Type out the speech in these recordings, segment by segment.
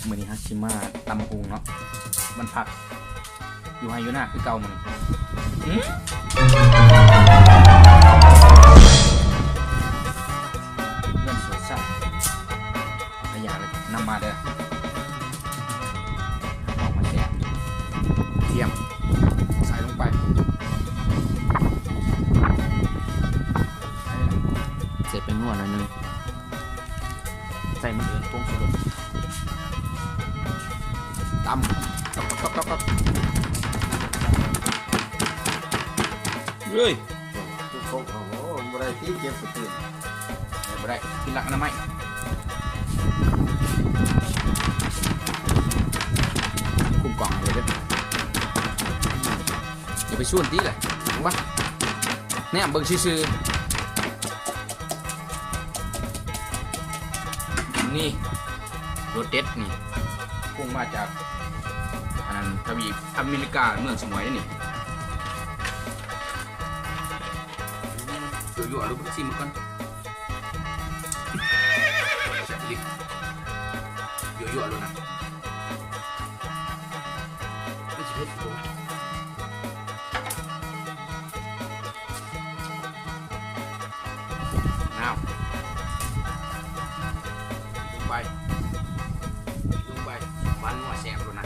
มือนี้ฮัชิมาตำพุงเนาะมันผักอยู่ให้อยู่หน้าคือเก่ามันเพื่อนสวยสักขยะเลยนำมาเด้อออกมาแซ่บเทียมใส่ลงไปเสร็จเป็นนวดหน่อยนึงใส่มันเดินพวงสุดตำกับเฮ้ยทุกคนโอ้โหบริที่เก็บสติไม่ได้กินหลักอนามัยคุมกล่องเลยเด้ออย่าไปชวนตีเลยถูกปะเนี่ยเบิ่งซื่อนี่รสเด็ดนี่พุ่งมาจากอันนั้นทวีปอเมริกาเมืองสมัยนี่อยู่ๆลูกซิมก่อนแซ่บลิอยู่ๆลูกนะไม่ใช่เผ็ดกูน้ำลงไปบ้านหัวแซ่บลูกนะ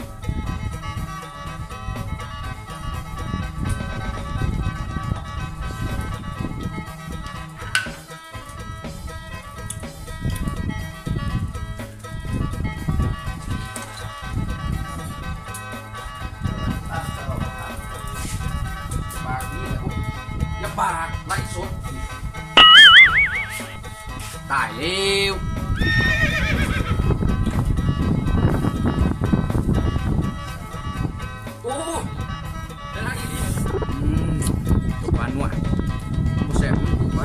ปากไล่สดตายเร็วโอ้ได้แล้วดีจบบ้านนวดผู้แสบมันถูกไป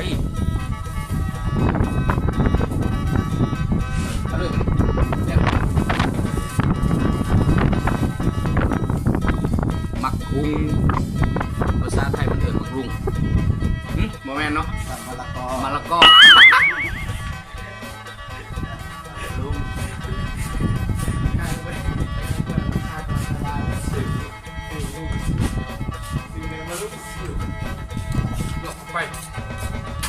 เอาเลยแล้วมักคุงภาษาไทยมันเอิ้นมักรุงโมเมนต์เนาะมะละกอไป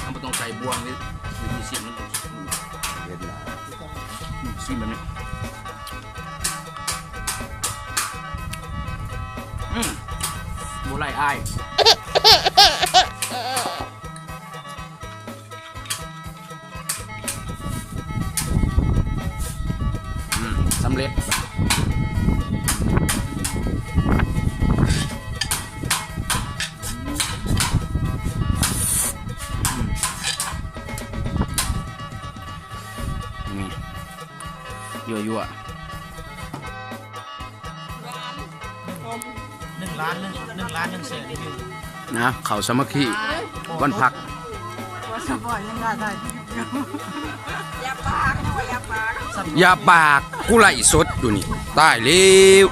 ทำไปตรงใส่บวงนี่อยู่ที่สิ่งมันตรงเด็ดละสิ่งแบบนี้โบไลอ้ายสำเร็จนี่ยั่ว1 ล้าน1แสนวิวนะเขาสมัคคีวันพักอย่าปากกูไล่สดอยู่นี่ตายเร็ว